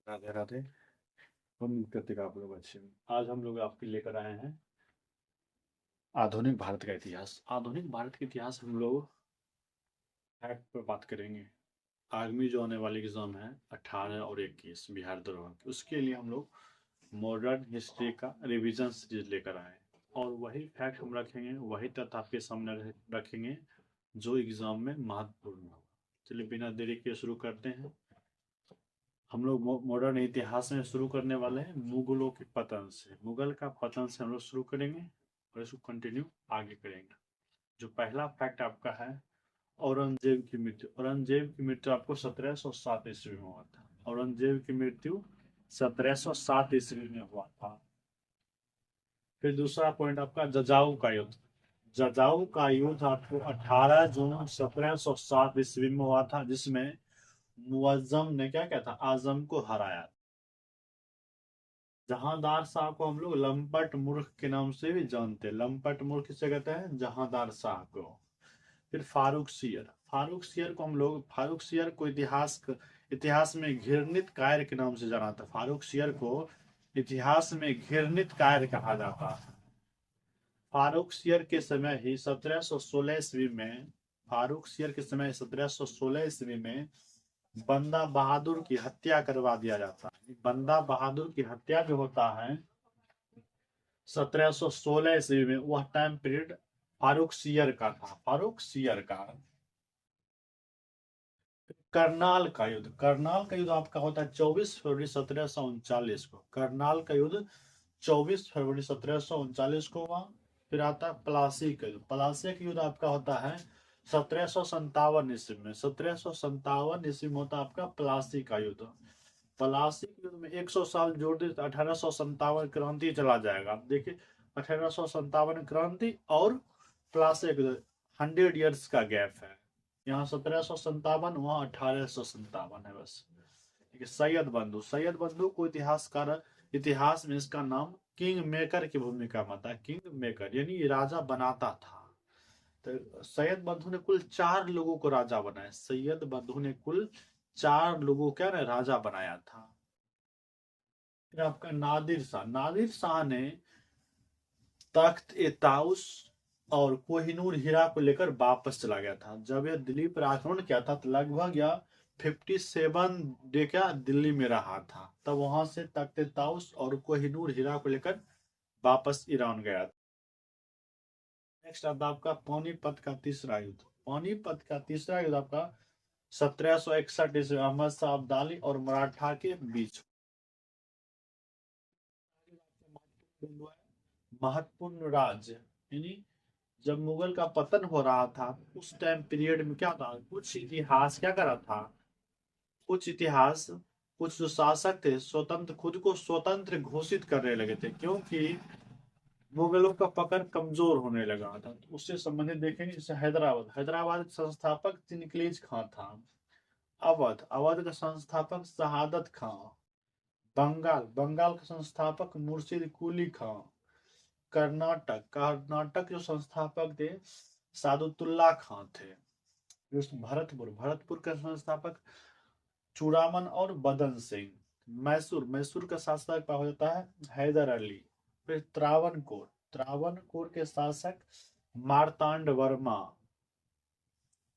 राधे राधे। उम्मीद करते हैं आप लोग अच्छे हैं। आज हम लोग आपके लेकर आए हैं आधुनिक भारत का इतिहास। आधुनिक भारत के इतिहास हम लोग फैक्ट पर बात करेंगे। आगामी जो आने वाली एग्जाम है 18 और 21 बिहार दरोगा की, उसके लिए हम लोग मॉडर्न हिस्ट्री का रिवीजन सीरीज लेकर आए हैं। और वही फैक्ट हम रखेंगे, वही तथ्य आपके सामने रखेंगे जो एग्जाम में महत्वपूर्ण होगा। चलिए बिना देरी के शुरू करते हैं। हम लोग मॉडर्न इतिहास में शुरू करने वाले हैं मुगलों के पतन से। मुगल का पतन से हम लोग शुरू करेंगे और इसको कंटिन्यू आगे करेंगे। जो पहला फैक्ट आपका है, औरंगजेब की मृत्यु। औरंगजेब की मृत्यु आपको 1707 ईस्वी में हुआ था। औरंगजेब की मृत्यु 1707 ईस्वी में हुआ था। फिर दूसरा पॉइंट आपका जजाऊ का युद्ध। जजाऊ का युद्ध आपको 18 जून 1707 ईस्वी में हुआ था, जिसमें मुअज्जम ने क्या किया था, आजम को हराया। जहांदार शाह को हम लोग लंपट मूर्ख के नाम से भी जानते हैं। लंपट मूर्ख किसे कहते हैं, जहांदार शाह को। फिर फारूक सियर। फारूक सियर को हम लोग, फारूक सियर को इतिहास में घृणित कायर के नाम से जाना था। फारूक सियर को इतिहास में घृणित कायर कहा जाता है। फारूक सियर के समय ही 1716 ईस्वी में, फारूक सियर के समय 1716 ईस्वी में बंदा बहादुर की हत्या करवा दिया जाता है। बंदा बहादुर की हत्या जो होता है 1716 ईस्वी में, वह टाइम पीरियड फारूक सियर का था। फारूक सियर का। करनाल का युद्ध। करनाल का युद्ध आपका होता है 24 फरवरी 1739 को। करनाल का युद्ध 24 फरवरी 1739 को हुआ। फिर आता है प्लासी का युद्ध। प्लासी का युद्ध आपका होता है 1757 ईस्वी में। 1757 ईस्वी में होता है आपका प्लासी का युद्ध। प्लासी के युद्ध में 100 साल जोड़ दे तो 1857 क्रांति चला जाएगा। आप देखिए 1857 क्रांति और प्लासी का युद्ध 100 ईयर्स का गैप है। यहाँ 1757, वहाँ 1857 है बस। ठीक है। सैयद बंधु। सैयद बंधु को इतिहासकार, इतिहास में इसका नाम किंग मेकर की भूमिका में आता है। किंग मेकर यानी राजा बनाता था। तो सैयद बंधु ने कुल 4 लोगों को राजा बनाया। सैयद बंधु ने कुल 4 लोगों क्या ना राजा बनाया था। फिर आपका नादिर शाह। नादिर शाह ने तख्त ए ताउस और कोहिनूर हीरा को लेकर वापस चला गया था। जब यह दिल्ली पर आक्रमण किया था तो लगभग यह 57 डे क्या दिल्ली में रहा था। तब वहां से तख्त ए ताउस और कोहिनूर हीरा को लेकर वापस ईरान गया था। नेक्स्ट अब आपका पानीपत का तीसरा युद्ध। पानीपत का तीसरा युद्ध आपका 1761 ईस्वी अहमद शाह अब्दाली और मराठा के बीच। महत्वपूर्ण राज्य यानी जब मुगल का पतन हो रहा था उस टाइम पीरियड में क्या था, कुछ इतिहास क्या कर रहा था, कुछ इतिहास, कुछ जो शासक थे स्वतंत्र, खुद को स्वतंत्र घोषित करने लगे थे, क्योंकि मुगलों का पकड़ कमजोर होने लगा था। तो उससे संबंधित देखेंगे जैसे हैदराबाद। हैदराबाद का संस्थापक चिनकलीज खां था। अवध, अवध का संस्थापक शहादत खां। बंगाल, बंगाल का संस्थापक मुर्शिद कुली खां। कर्नाटक, कर्नाटक जो संस्थापक थे सादुतुल्ला खां थे। भरतपुर, भरतपुर का संस्थापक चूड़ामन और बदन सिंह। मैसूर, मैसूर का शासक हो जाता है हैदर अली। फिर त्रावणकोर, त्रावणकोर के शासक मार्तांड वर्मा।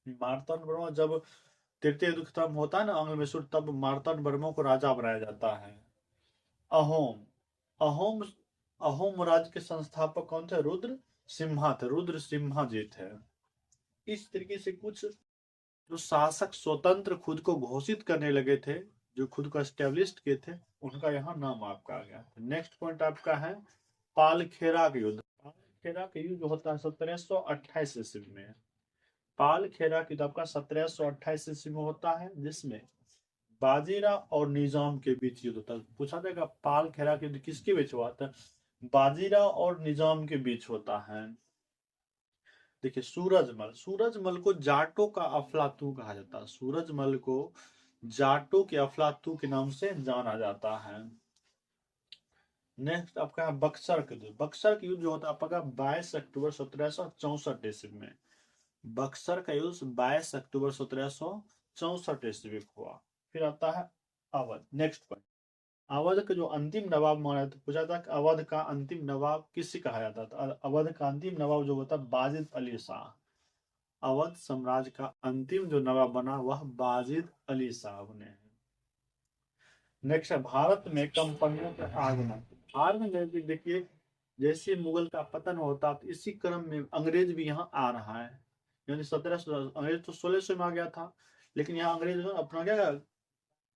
मार्तांड वर्मा जब तृतीय युद्ध खत्म होता है ना अंग्ल मैसूर, तब मार्तांड वर्मा को राजा बनाया जाता है। अहोम, अहोम, अहोम राज्य के संस्थापक कौन थे, रुद्र सिम्हा थे। रुद्र सिम्हा जी थे। इस तरीके से कुछ जो शासक स्वतंत्र खुद को घोषित करने लगे थे, जो खुद को एस्टेब्लिश किए थे, उनका यहाँ नाम आपका आ गया। नेक्स्ट पॉइंट आपका है पालखेरा का युद्ध। पालखेरा का युद्ध होता है 1728 ईस्वी में। पालखेरा का युद्ध आपका 1728 ईस्वी में होता है, जिसमें बाजीराव और निजाम के बीच युद्ध होता है। पूछा जाएगा पालखेरा का युद्ध किसके बीच हुआ था, बाजीराव और निजाम के बीच होता है। देखिए सूरजमल, सूरजमल को जाटों का अफलातू कहा जाता है। सूरजमल को जाटों के अफलातू के नाम से जाना जाता है। नेक्स्ट आपका है बक्सर का युद्ध। बक्सर का युद्ध जो होता है आपका 22 अक्टूबर 1764 ईस्वी में। बक्सर का युद्ध 22 अक्टूबर 1764 ईस्वी को हुआ। फिर आता है अवध। नेक्स्ट पॉइंट अवध का जो अंतिम नवाब माना था, पूछा था कि अवध का अंतिम नवाब किसे कहा जाता था। अवध का अंतिम नवाब जो होता बाजिद अली शाह। अवध साम्राज्य का अंतिम जो नवाब बना वह बाजिद अली शाह बने। नेक्स्ट है भारत में कंपनियों के आगमन। भारत में देखिए जैसे मुगल का पतन होता तो इसी क्रम में अंग्रेज भी यहाँ आ रहा है। यानी 1700, अंग्रेज तो 1600 में आ गया था, लेकिन यहाँ अंग्रेज अपना क्या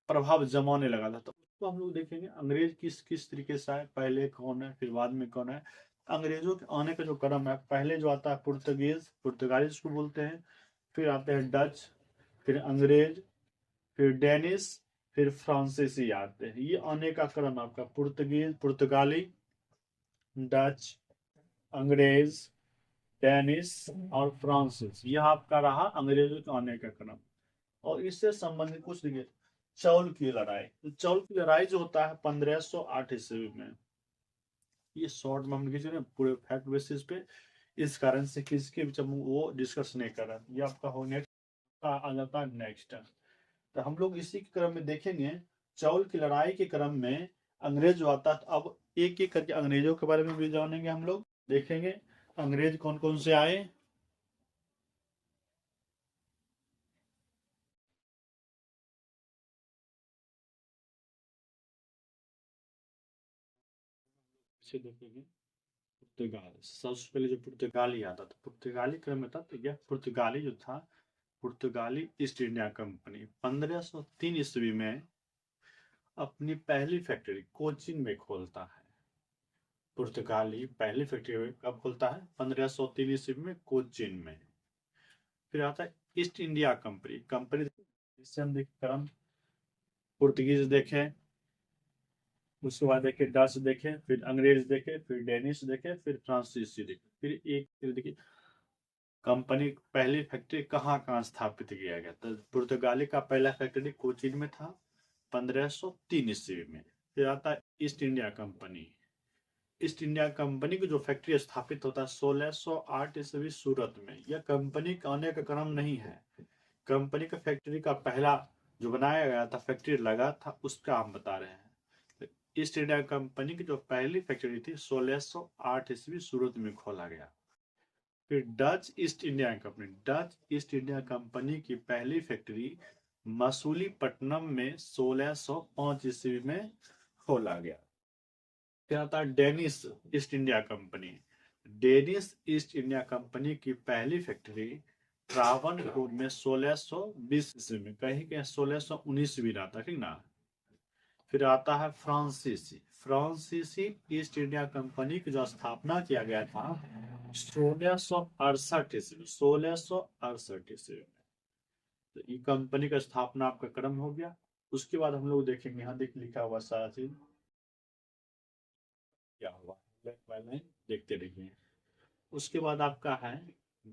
प्रभाव जमाने लगा था। तो उसको हम लोग देखेंगे अंग्रेज किस किस तरीके से आए, पहले कौन है फिर बाद में कौन है। अंग्रेजों के आने का जो क्रम है, पहले जो आता है पुर्तगीज, पुर्तगालीज को बोलते हैं, फिर आते हैं डच, फिर अंग्रेज, फिर डेनिस, फिर फ्रांसीसी आते हैं। ये आने का क्रम आपका पुर्तगीज, पुर्तगाली, डच, अंग्रेज, डेनिस और फ्रांसीस, यह आपका रहा अंग्रेजों के आने का क्रम। और इससे संबंधित कुछ देखिए चौल की लड़ाई। तो चौल की लड़ाई जो होता है 1508 ईस्वी में, ये शॉर्ट में हम खींचे ना पूरे फैक्ट बेसिस पे, इस कारण से किसके बीच हम वो डिस्कस नहीं कर रहे हैं। ये आपका हो नेक्स्ट आ जाता है नेक्स्ट। तो हम लोग इसी के क्रम में देखेंगे चौल की लड़ाई के क्रम में अंग्रेज जो आता है। तो अब एक एक करके अंग्रेजों के बारे में भी जानेंगे, हम लोग देखेंगे अंग्रेज कौन कौन से आए। इसे देखेंगे पुर्तगाल। सबसे पहले जो पुर्तगाली आता था, पुर्तगाली क्रम में था, तो यह पुर्तगाली जो था पुर्तगाली ईस्ट इंडिया कंपनी 1503 ईस्वी में अपनी पहली फैक्ट्री कोचीन में खोलता है। पुर्तगाली पहली फैक्ट्री कब खोलता है 1503 ईस्वी में कोचीन में। फिर आता है ईस्ट इंडिया कंपनी। कंपनी इससे हम देखें क्रम, पुर्तगीज देखे, उसके बाद देखे डच देखे, फिर अंग्रेज देखे, फिर डेनिश देखे, फिर फ्रांसीसी देखे, फिर देखिए कंपनी पहली फैक्ट्री कहाँ कहाँ स्थापित किया गया। तो पुर्तगाली का पहला फैक्ट्री कोचीन में था 1503 ईस्वी में। फिर आता है east India company. East India Company की जो फैक्ट्री स्थापित होता है 1608 ईस्वी सूरत में। यह कंपनी का आने का क्रम नहीं है, कंपनी का फैक्ट्री का पहला जो बनाया गया था फैक्ट्री लगा था उसका हम बता रहे हैं। तो ईस्ट इंडिया कंपनी की जो पहली फैक्ट्री थी 1608 ईस्वी सूरत में खोला गया। फिर Dutch east India company. Dutch east India Company की पहली फैक्ट्री मसूलीपट्टनम में 1605 ईस्वी में खोला गया। फिर आता है Danish East India Company. Danish East India Company की पहली फैक्ट्री ट्रावनकोर में 1620 ईस्वी में, कहीं कहीं 1619 भी रहता, ठीक ना। फिर आता है फ्रांसीसी। फ्रांसीसी ईस्ट इंडिया कंपनी की जो स्थापना किया गया था 1668 ईस्वी, 1668 ईस्वी में। तो ये कंपनी का स्थापना आपका क्रम हो गया। उसके बाद हम लोग देखेंगे, यहाँ देख लिखा हुआ सारा चीज क्या हुआ, देखते रहिए। उसके बाद आपका है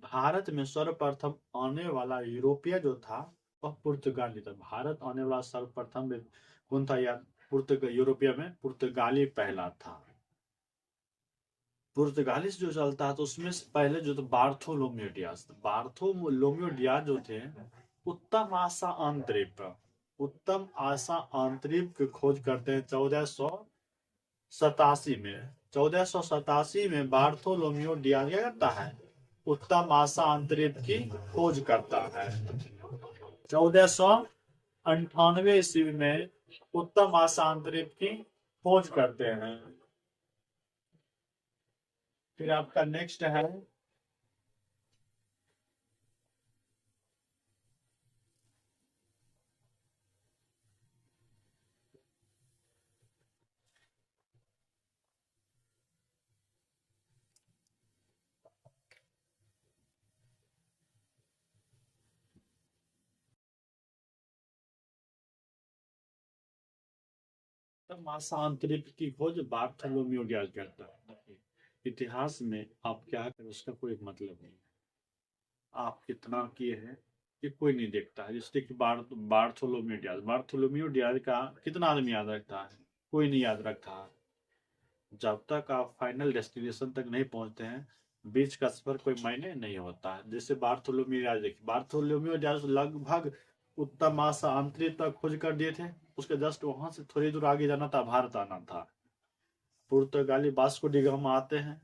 भारत में सर्वप्रथम आने वाला यूरोपीय जो था वह पुर्तगाली था। भारत आने वाला सर्वप्रथम कौन था यार, यूरोपीय में पुर्तगाली पहला था। पुर्तगाली जो चलता है तो उसमें से पहले जो तो बार्थोलोम्यू डियाज। बार्थोलोम्यू डियाज जो थे उत्तम आशा आंतरिक, उत्तम आशा आंतरिक की खोज करते हैं 1487 में। 1487 में बार्थोलोम्यू डियाज क्या करता है, उत्तम आशा अंतरिक्ष की खोज करता है। 1498 ईस्वी में उत्तम आशा अंतरिक्ष की खोज करते हैं। फिर आपका नेक्स्ट है उत्तम आशा अंतरिक्ष की खोज बार्थोलोम्यू डियाज करता है। इतिहास में आप क्या करें उसका कोई मतलब नहीं, आप कितना किए हैं ये कोई नहीं देखता है। जैसे कि बार्थोलोम्यू डियाज का कितना आदमी याद रखता है, कोई नहीं याद रखता। जब तक आप फाइनल डेस्टिनेशन तक नहीं पहुंचते हैं बीच का सफर कोई मायने नहीं होता है। जैसे बार्थोलोम्यू डियाज देखिए, बार्थोलोम्यू डियाज लगभग उत्तम आशा अंतरिक्ष तक खोज कर दिए थे, उसके जस्ट वहां से थोड़ी दूर आगे जाना था, भारत आना था। पुर्तगाली वास्को डी गामा आते हैं,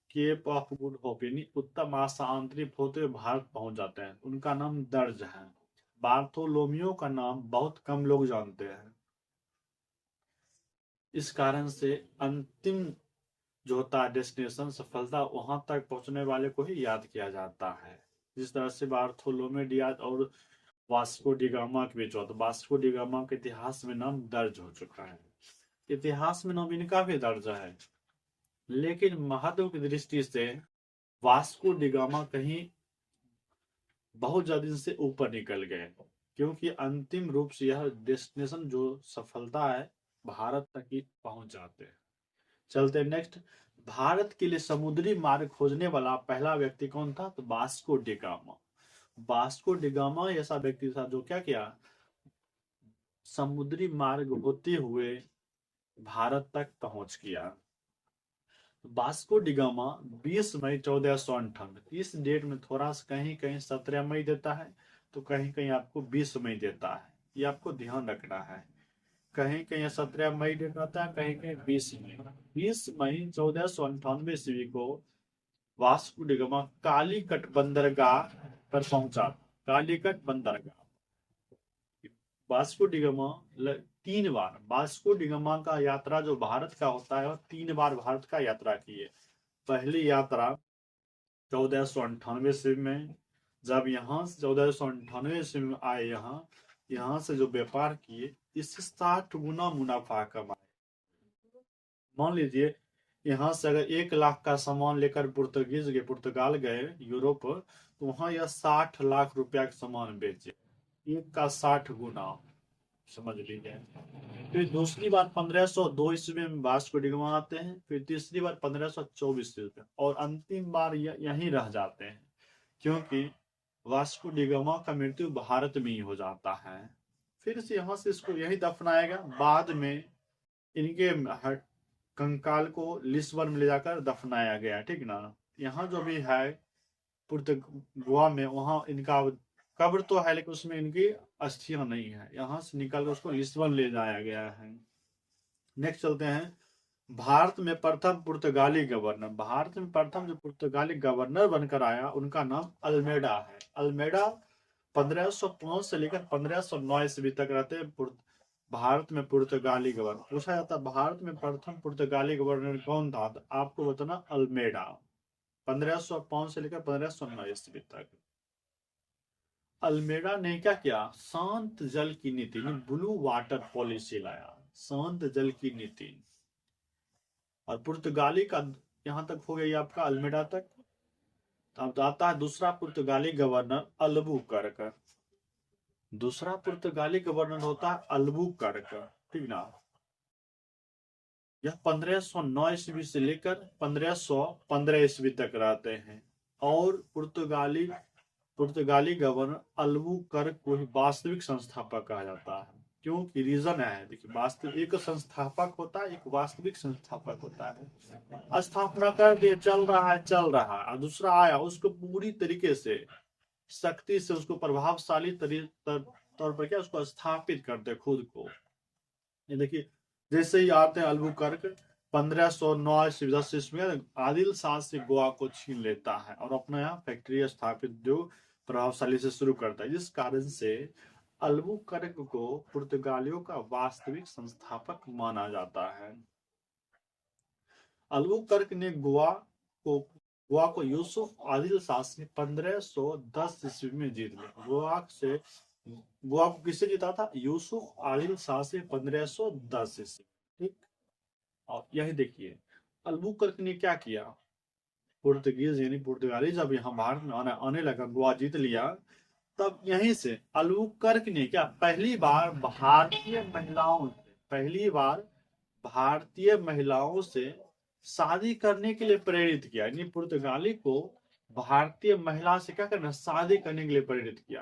केप ऑफ गुड होप यानी उत्तम आशा आंतरिक होते हुए भारत पहुंच जाते हैं। उनका नाम दर्ज है। बार्थोलोमियो का नाम बहुत कम लोग जानते हैं, इस कारण से अंतिम जो होता है डेस्टिनेशन, सफलता, वहां तक पहुंचने वाले को ही याद किया जाता है। जिस तरह से बार्थोलोमे डियाज और वास्को डी गामा के बीच हुआ, तो वास्को डी गामा के इतिहास में नाम दर्ज हो चुका है। इतिहास में नाम इनका भी दर्ज है, लेकिन महत्व की दृष्टि से वास्को डी गामा कहीं बहुत ज्यादा इनसे ऊपर निकल गए, क्योंकि अंतिम रूप से यह डेस्टिनेशन जो सफलता है, भारत तक ही पहुंच जाते हैं। चलते हैं नेक्स्ट। भारत के लिए समुद्री मार्ग खोजने वाला पहला व्यक्ति कौन था? तो Vasco D gamma. Vasco D gamma ऐसा व्यक्ति था जो क्या किया, समुद्री मार्ग होते हुए भारत तक पहुंच गया। वास्को डी गामा 20 मई 1498, इस डेट में थोड़ा सा कहीं कहीं 17 मई देता है, तो कहीं कहीं आपको 20 मई देता है, ये आपको ध्यान रखना है। कहीं कहीं 17 मई डेट आता है, कहीं कहीं 20 मई। 20 मई 1498 ईस्वी को वास्को डी गामा कालीकट बंदरगाह पर पहुंचा। कालीकट बंदरगाह, वास्को डी गामा 3 बार, वास्को डी गामा का यात्रा जो भारत का होता है, और 3 बार भारत का यात्रा किए। पहली यात्रा 1498 ईस्वी में, जब यहाँ 1498 ईस्वी में आए, यहाँ से जो व्यापार किए, इससे 60 गुना मुनाफा कमाए। मान लीजिए यहाँ से अगर 1 लाख का सामान लेकर पुर्तगाल गए यूरोप, तो वहां यह 60 लाख रुपया का सामान बेचे, एक का 60 गुना, समझ लीजिए। फिर दूसरी बार 1502 ईस्वी में वास्को डी गामा आते हैं, फिर तीसरी बार 1524 ईस्वी में, और अंतिम बार यहीं रह जाते हैं, क्योंकि वास्को डी गामा का मृत्यु भारत में ही हो जाता है। फिर से यहाँ से इसको यही दफनाया गया। बाद में इनके कंकाल को लिस्बन में ले जाकर दफनाया गया, ठीक ना। यहाँ जो भी है गोवा में, वहां इनका कब्र तो है, लेकिन उसमें इनकी अस्थियां नहीं है। यहाँ से निकाल कर उसको लिस्बन ले जाया गया है। नेक्स्ट चलते हैं। भारत में प्रथम पुर्तगाली गवर्नर, भारत में प्रथम जो पुर्तगाली गवर्नर बनकर आया, उनका नाम अल्मेडा है। अल्मेडा 1505 से लेकर 1509 ईस्वी तक रहते भारत में पुर्तगाली गवर्नर। पूछा जाता भारत में प्रथम पुर्तगाली गवर्नर कौन था, तो आपको बताना अल्मेडा, 1505 से लेकर 1509 ईस्वी तक। अल्मेडा ने क्या किया, शांत जल की नीति, ब्लू वाटर पॉलिसी लाया, शांत जल की नीति। और पुर्तगाली का यहां तक हो गया आपका अल्मेडा तक। अब आता है दूसरा पुर्तगाली गवर्नर अल्बुकर्क। दूसरा पुर्तगाली गवर्नर होता है अल्बुकर्क, ठीक ना। यह 1509 ईस्वी से लेकर 1515 ईस्वी तक रहते हैं। और पुर्तगाली गवर्नर अल्बुकर्क को ही वास्तविक संस्थापक कहा जाता है। क्योंकि रीजन है, देखिए, वास्तविक एक संस्थापक होता है, एक वास्तविक संस्थापक होता है। स्थापना कर दिए, चल रहा है, और दूसरा आया, उसको पूरी तरीके से शक्ति से, उसको प्रभावशाली तौर पर क्या, उसको स्थापित करते खुद को। ये देखिए, जैसे ही आते हैं अल्बुकर्क, 1509 ईस्वी 10 ईस्वी में आदिल शाह से गोवा को छीन लेता है, और अपना यहाँ फैक्ट्री स्थापित जो प्रभावशाली से शुरू करता है। जिस कारण से अल्बुकर्क को पुर्तगालियों का वास्तविक संस्थापक माना जाता है। अल्बुकर्क ने गोवा को यूसुफ आदिल शाह से 1510 ईस्वी में जीत लिया। गोवा को किससे जीता था, यूसुफ आदिल शाह से 1510 ईस्वी, ठीक। और यही देखिए, अल्बुकर्क ने क्या किया, पुर्तगीज यानी पुर्तगाली जब यहाँ भारत में आने लगा, गोवा जीत लिया, तब यहीं से अल्बुकर्क ने क्या, पहली बार भारतीय महिलाओं से शादी करने के लिए प्रेरित किया। यानी पुर्तगाली को भारतीय महिला से क्या करना, शादी करने के लिए प्रेरित किया।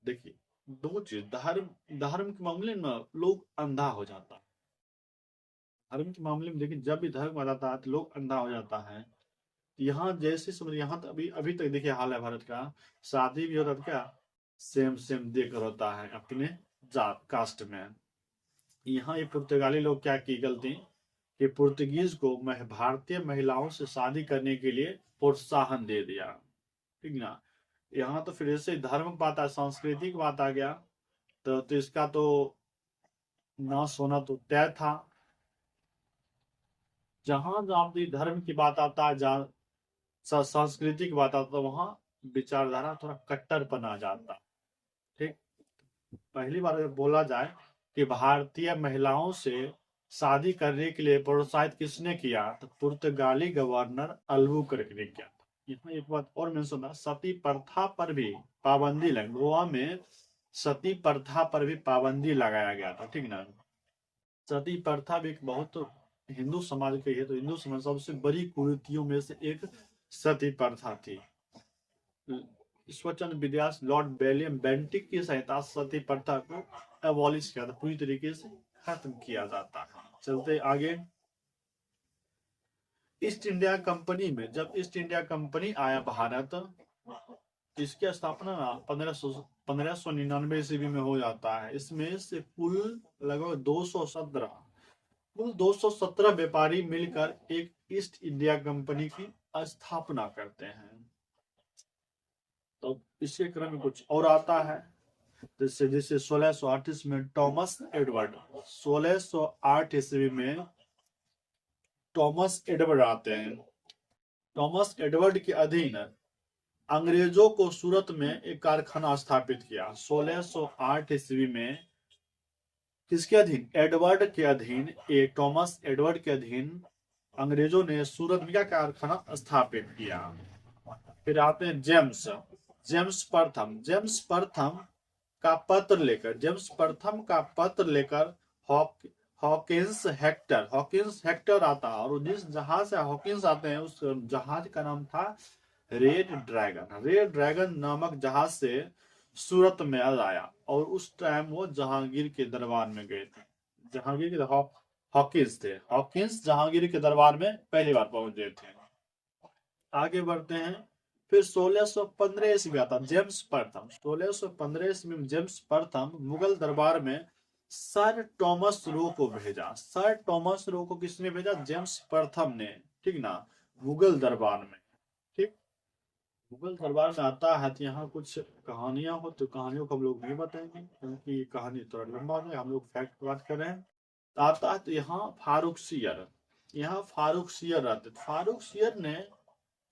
देखिए, दो चीज, धर्म के मामले में लोग अंधा हो जाता है। धर्म के मामले में देखिए, जब भी धर्म आ जाता है तो लोग अंधा हो जाता है। यहाँ जैसे समझ, यहाँ तो अभी तक देखिए हाल है भारत का, शादी भी होता है क्या, सेम देकर होता है, अपने जात कास्ट में। यहाँ ये पुर्तगाली लोग क्या की गलती कि पुर्तगीज को भारतीय महिलाओं से शादी करने के लिए प्रोत्साहन दे दिया, ठीक ना। यहाँ तो फिर से धर्म की बात आ, सांस्कृतिक बात आ गया, तो इसका तो नाश होना तो तय था। जहां जहां भी धर्म की बात आता है, जहाँ सांस्कृतिक बात आता है, वहां विचारधारा थोड़ा कट्टरपन आ जाता, ठीक। पहली बार अगर बोला जाए कि भारतीय महिलाओं से शादी करने के लिए प्रोत्साहित किसने किया, तो पुर्तगाली गवर्नर अल्बुकर्क ने किया। यहाँ एक बात और मेंशन था, सती प्रथा पर भी पाबंदी लगी गोवा में, सती प्रथा पर भी पाबंदी लगाया गया था, ठीक ना। सती प्रथा भी एक बहुत हिंदू समाज की है, तो हिंदू समाज सबसे बड़ी कुरीतियों में से एक सती प्रथा थी। ईश्वरचंद्र विद्यास लॉर्ड विलियम बेंटिक की सहायता सती प्रथा को एबॉलिश किया था, पूरी तरीके से खत्म किया जाता है। चलते आगे, ईस्ट इंडिया कंपनी में, जब ईस्ट इंडिया कंपनी आया भारत, इसकी स्थापना 1599 ईस्वी में हो जाता है। इसमें से कुल लगभग 217 व्यापारी मिलकर एक ईस्ट इंडिया कंपनी की स्थापना करते हैं। तो इसके क्रम में कुछ और आता है, जैसे 1638 में टॉमस एडवर्ड, 1608 ईस्वी में टॉमस एडवर्ड आते हैं। टॉमस एडवर्ड के अधीन अंग्रेजों को सूरत में एक कारखाना स्थापित किया। 1608 ईस्वी में किसके अधीन, एडवर्ड के अधीन, एक टॉमस एडवर्ड के अधीन अंग्रेजों ने सूरत में क्या कारखाना स्थापित किया। फिर आते हैं जेम्स प्रथम का पत्र लेकर हॉकिंस हेक्टर आता है, और जिस जहाज से हॉकिंस आते हैं उस जहाज का नाम था रेड ड्रैगन नामक जहाज से सूरत में आया, और उस टाइम वो जहांगीर के दरबार में गए थे। जहांगीर के हॉकिंस जहांगीर के दरबार में पहली बार पहुंचे थे। आगे बढ़ते हैं, फिर 1615 ईस्वी आता जेम्स प्रथम। 1615 ईस्वी में जेम्स प्रथम मुगल दरबार में सर टॉमस रो को भेजा। सर टॉमस रो को किसने भेजा, जेम्स प्रथम ने, ठीक ना, मुगल दरबार में, ठीक। मुगल दरबार में आता है तो यहाँ कुछ कहानियां हो, तो कहानियों को हम लोग नहीं बताएंगे क्योंकि कहानी थोड़ा लंबा है, हम लोग फैक्ट बात कर रहे हैं। आता है तो यहाँ फारूक सियर रहते। फारूक सियर ने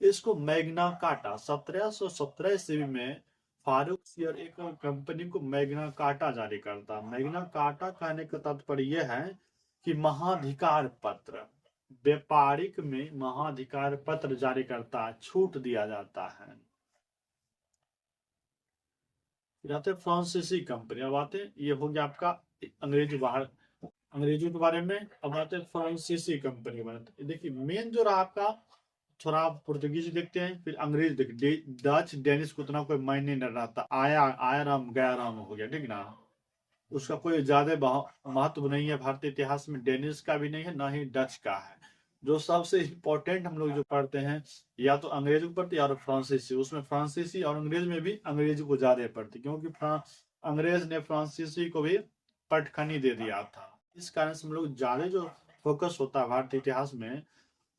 इसको मैग्ना काटा 1717 ईस्वी में। फारूक सियर एक कंपनी को मैग्ना काटा जारी करता। मैग्ना काटा कहने का तात्पर्य यह है कि महाधिकार पत्र, व्यापारिक में महाधिकार पत्र जारी करता है, छूट दिया जाता है। फिर आते फ्रांसीसी कंपनी। अब आते, ये हो गया आपका अंग्रेजों के बारे में। अब आते हैं फ्रांसीसी कंपनी के बारे में। देखिए मेन जो रहा आपका, थोड़ा आप पुर्तगीज देखते हैं, फिर अंग्रेज देखते, डच डेनिश को उतना कोई मायने नहीं रहता, आया राम गया राम हो गया, ठीक ना। उसका कोई ज्यादा महत्व नहीं है भारतीय इतिहास में, डेनिश का भी नहीं है, ना ही डच का है। जो सबसे इम्पोर्टेंट हम लोग जो पढ़ते हैं, या तो अंग्रेजों को पढ़ते या फ्रांसीसी। उसमें फ्रांसीसी और अंग्रेज में भी अंग्रेजी को ज्यादा पढ़ते, क्योंकि अंग्रेज ने फ्रांसीसी को भी पटखनी दे दिया था। इस कारण से हम लोग ज्यादा जो फोकस होता है भारतीय इतिहास में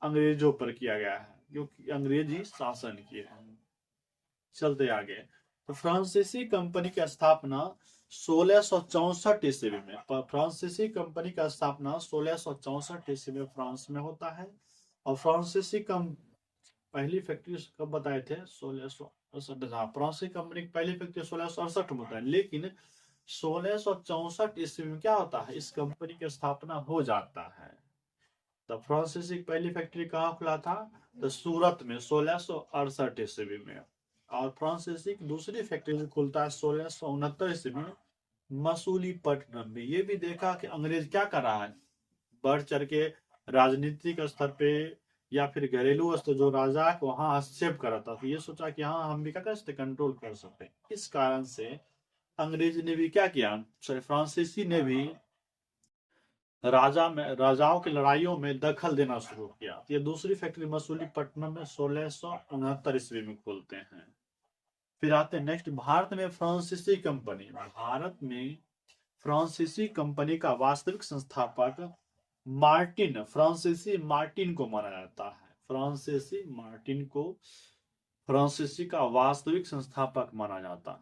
अंग्रेजों पर किया गया है, क्योंकि अंग्रेजी शासन किए हैं। चलते आगे, तो फ्रांसीसी कंपनी की स्थापना 1664 ईस्वी में, फ्रांसीसी कंपनी का स्थापना 1664 ईस्वी में फ्रांस में होता है। और फ्रांसीसी पहली फैक्ट्री कब बताए थे, 1668। फ्रांसीसी कंपनी की पहली फैक्ट्री 1668 में होता है, लेकिन 1664 ईस्वी में क्या होता है, इस कंपनी की स्थापना हो जाता है। तो फ्रांसीसी की पहली फैक्ट्री कहाँ खुला था, तो सूरत में 1668 ईस्वी में। और फ्रांसीसी की दूसरी फैक्ट्री खुलता है 1669 ईस्वी में मसूलीपट्टनम में। ये भी देखा कि अंग्रेज क्या कर रहा है, बढ़ चढ़ के राजनीतिक स्तर पे या फिर घरेलू स्तर जो राजा है वहां हस्तक्षेप कर रहा था, तो ये सोचा कि हाँ हम भी क्या कर सकते, कंट्रोल कर सकते। इस कारण से अंग्रेज ने भी क्या किया, फ्रांसीसी ने भी राजाओं की लड़ाइयों में दखल देना शुरू किया। ये दूसरी फैक्ट्री मसूलीपट्टनम में 1669 ईस्वी में खोलते हैं। फिर आते हैं नेक्स्ट, भारत में फ्रांसीसी कंपनी। भारत में फ्रांसीसी कंपनी का वास्तविक संस्थापक मार्टिन, फ्रांसीसी मार्टिन को माना जाता है। फ्रांसीसी मार्टिन को फ्रांसीसी का वास्तविक संस्थापक माना जाता है।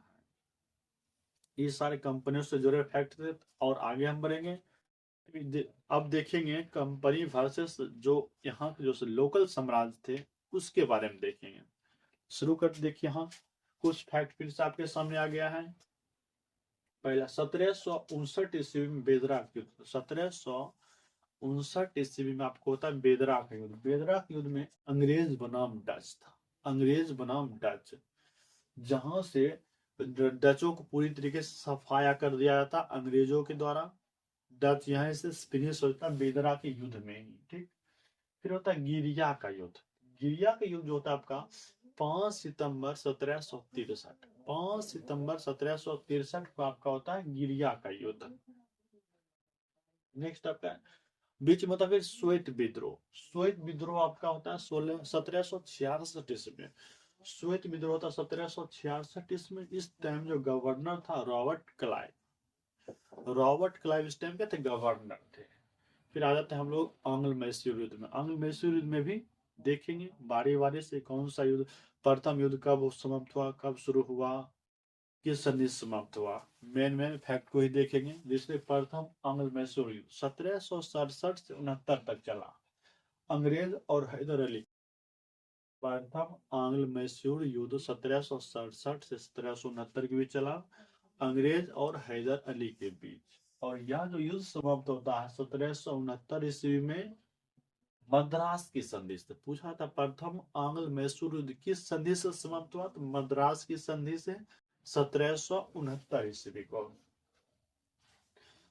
ये सारे कंपनियों से जुड़े फैक्ट थे और आगे हम बढ़ेंगे। अब देखेंगे कंपनी वर्सेस जो यहाँ के जो लोकल साम्राज्य थे उसके बारे में देखेंगे। शुरू कर देखिए, यहाँ कुछ फैक्ट फिर से आपके सामने आ गया है। पहला 1759 ईस्वी में बेदराक युद्ध, 1759 ईस्वी में आपको होता है बेदराक युद्ध। बेदराक युद्ध में अंग्रेज बनाम डच था, अंग्रेज बनाम डच, जहां से डचों को पूरी तरीके से सफाया कर दिया जाता अंग्रेजों के द्वारा। डच यहाँ से फिनिश होता है बेदरा के युद्ध में ही, ठीक। फिर होता है गिरिया का युद्ध। गिरिया का युद्ध जो होता है आपका 5 सितंबर 1763, 5 सितंबर 1763 को आपका होता है गिरिया का युद्ध। नेक्स्ट आपका बीच में होता है फिर श्वेत विद्रोह। श्वेत विद्रोह आपका होता है 1766 ईस्वी में। श्वेत विद्रोह होता है 1766 ईस्वी में। इस टाइम जो गवर्नर था रॉबर्ट क्लाइव, रॉबर्ट क्लाइव इस टाइम के थे गवर्नर थे। फिर आ जाते हैं हम लोग आंग्ल मैसूर युद्ध में। आंग्ल मैसूर युद्ध में भी देखेंगे बारी बारी से कौन सा युद्ध, प्रथम युद्ध कब समाप्त हुआ, कब शुरू हुआ, किस संधि से समाप्त हुआ। मेन फैक्ट को ही देखेंगे। जिसमें प्रथम आंग्ल मैसूर युद्ध 1767 से 69 तक चला। अंग्रेज और हैदर अली, प्रथम आंग्ल मैसूर युद्ध 1767 से 1769 के बीच चला, अंग्रेज और हैदर अली के बीच। और यह जो युद्ध समाप्त होता है 1769 ईस्वी में मद्रास की संधि से। पूछा था प्रथम आंग्ल मैसूर युद्ध किस संधि से समाप्त हुआ, तो मद्रास की संधि से 1769 ईस्वी को।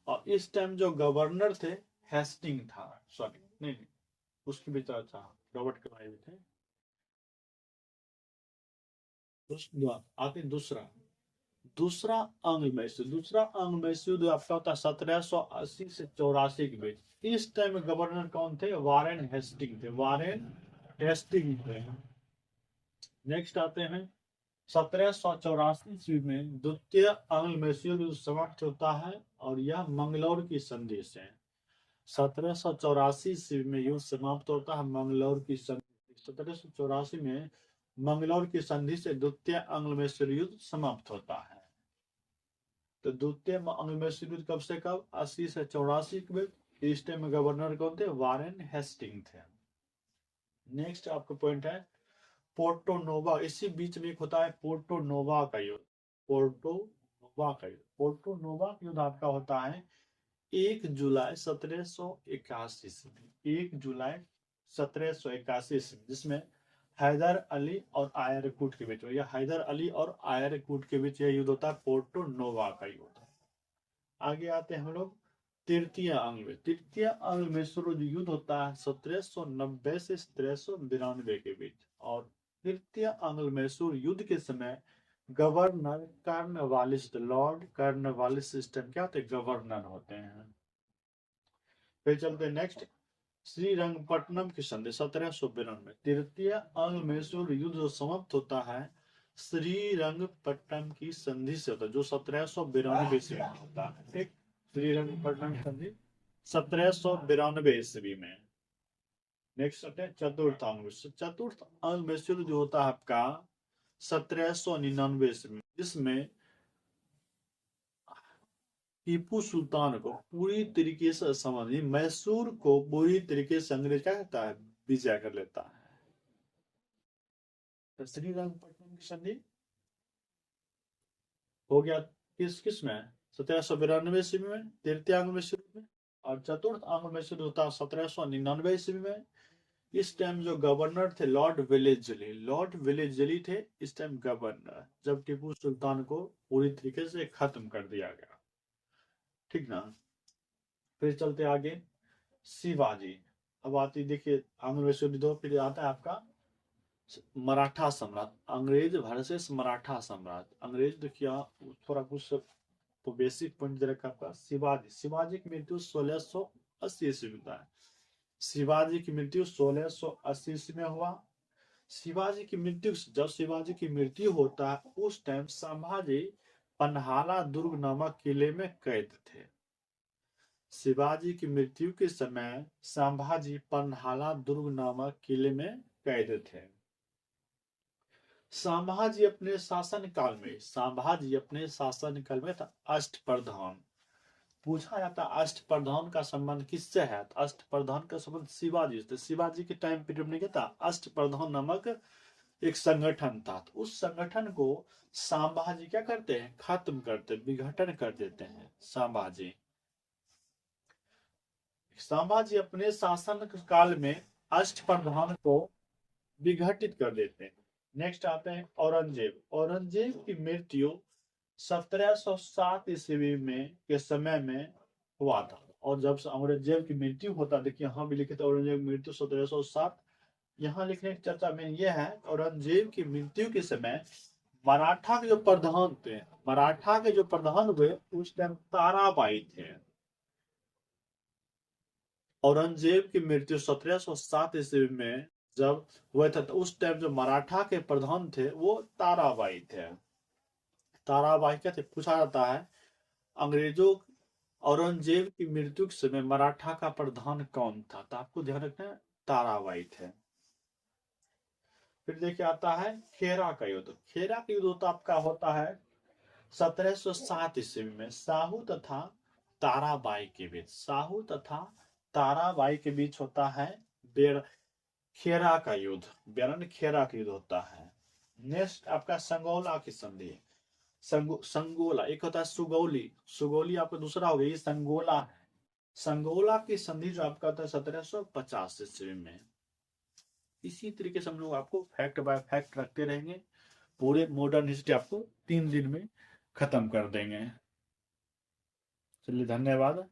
और इस टाइम जो गवर्नर थे हेस्टिंग था, सॉरी नहीं उसके भी था रॉबर्ट क्लाइव थे। आगे दूसरा आंग्ल मैसूर, दूसरा आंग्ल मैसूर आपका होता है 1780 से 84 के बीच। इस टाइम गवर्नर कौन थे, वारेन हेस्टिंग थे, वारेन हेस्टिंग थे। नेक्स्ट आते हैं 1784 ईस्वी में द्वितीय आंग्ल मैसूर युद्ध समाप्त होता है और यह मंगलौर की संधि से। 1784 ईस्वी में युद्ध समाप्त होता है मंगलौर की संधि। 1784 में मंगलौर की संधि से द्वितीय आंग्ल मैसूर युद्ध समाप्त होता है। तो द्वितीय आंग्ल मैसूर युद्ध कब से कब, 80 से 84 के बीच। इस टाइम में गवर्नर कौन थे, वारेन हेस्टिंग थे। नेक्स्ट आपका पॉइंट है पोर्टो नोवा। इसी बीच में एक होता है पोर्टो नोवा का युद्ध, पोर्टो नोवा का युद्ध। पोर्टो नोवा का युद्ध आपका होता है 1 जुलाई 1781 ईस्वी, 1 जुलाई 1781 ईस्वी, जिसमें हैदर अली और आयरकुट के बीच, या हैदर अली और आयरकुट के बीच यह युद्ध होता है पोर्टो नोवा का युद्ध। आगे आते हैं हम लोग तृतीय आंग्ल। तृतीय आंग्ल मैसूर युद्ध होता है 1790 से 1792 के बीच। और तृतीय आंग्ल मैसूर युद्ध के समय governor Cornwallis, Lord Cornwallis system क्या होते, गवर्नर होते हैं। फिर चलते नेक्स्ट श्रीरंगपट्टनम की संधि 1792। तृतीय आंग्ल मैसूर युद्ध जो समाप्त होता है श्रीरंगपट्टनम की संधि से होता है, जो 1792 ईस्वी में होता है, ठीक। श्रीरंगपट्टनम संधि 1792 ईस्वी में। नेक्स्ट आते हैं चतुर्थ आंग्ल। चतुर्थ आंग्ल मैसूर जो होता है आपका 1799 ईस्वी में, जिसमें टीपू सुल्तान को पूरी तरीके से समझ, मैसूर को पूरी तरीके से अंग्रेज क्या कहता है, विजय कर लेता है। तो श्रीरंगपट्टनम की संधि हो गया किस में, 1792 ईस्वी में तृतीय आंग्ल मैसूर में। और चतुर्थ आंग्ल मैसूर होता है 1799 ईस्वी में। इस टाइम जो गवर्नर थे लॉर्ड वेलेस्ली, लॉर्ड वेलेस्ली थे इस टाइम गवर्नर, जब टीपू सुल्तान को पूरी तरीके से खत्म कर दिया गया, ठीक ना। फिर चलते आगे शिवाजी। अब आती देखिए आंग्ल मैसूर युद्ध। फिर आता है आपका मराठा सम्राट, अंग्रेज वर्सेस मराठा सम्राट। अंग्रेज देखिए थोड़ा कुछ तो बेसिक पॉइंट दे रखा आपका। शिवाजी, शिवाजी की मृत्यु 1680 ईस्वी में है। शिवाजी की मृत्यु 1680 ईस्वी में हुआ। शिवाजी की मृत्यु, जब शिवाजी की मृत्यु होता है उस टाइम संभाजी पन्हाला दुर्ग नामक किले में कैद थे। शिवाजी की मृत्यु के समय संभाजी पन्हाला दुर्ग नामक किले में कैद थे। संभाजी अपने शासन काल में था अष्टप्रधान। पूछा जाता अष्टप्रधान का संबंध किससे है, तो अष्टप्रधान का संबंध शिवाजी से। शिवाजी के टाइम पीरियड में क्या था, अष्टप्रधान नामक एक संगठन था। तो उस संगठन को संभाजी क्या करते हैं, खत्म करते, विघटन कर देते हैं। संभाजी अपने शासन काल में अष्टप्रधान को विघटित कर देते हैं। नेक्स्ट आते हैं औरंगजेब। औरंगजेब की मृत्यु 1707 ईस्वी में के समय में हुआ था। और जब औरंगजेब की मृत्यु होता, देखिए यहाँ भी लिखे थे औरंगजेब की मृत्यु 1707। यहाँ लिखने की चर्चा में यह है, औरंगजेब की मृत्यु के समय मराठा के जो प्रधान थे, मराठा के जो प्रधान हुए उस टाइम ताराबाई थे। औरंगजेब की मृत्यु 1707 ईस्वी में जब हुआ था, तो उस टाइम जो मराठा के प्रधान थे वो ताराबाई थे। ताराबाई क्या थे, पूछा जाता है अंग्रेजों औरंगजेब की मृत्यु के समय मराठा का प्रधान कौन था, तो आपको ध्यान रखना है ताराबाई थे। फिर देखिए आता है खेरा का युद्ध। खेरा का युद्ध तो आपका होता है 1707 ईस्वी में साहू तथा ताराबाई के बीच। साहू तथा ताराबाई के बीच होता है खेरा का युद्ध, बेरन खेरा का युद्ध होता है। नेक्स्ट आपका संगोला की संधि। संगोला एक होता है सुगौली, सुगौली आपका दूसरा हो गया, ये संगोला है। संगोला की संधि जो आपका होता है 1750 ईस्वी में। इसी तरीके से हम लोग आपको फैक्ट बाय फैक्ट रखते रहेंगे। पूरे मॉडर्न हिस्ट्री आपको 3 दिन में खत्म कर देंगे। चलिए धन्यवाद।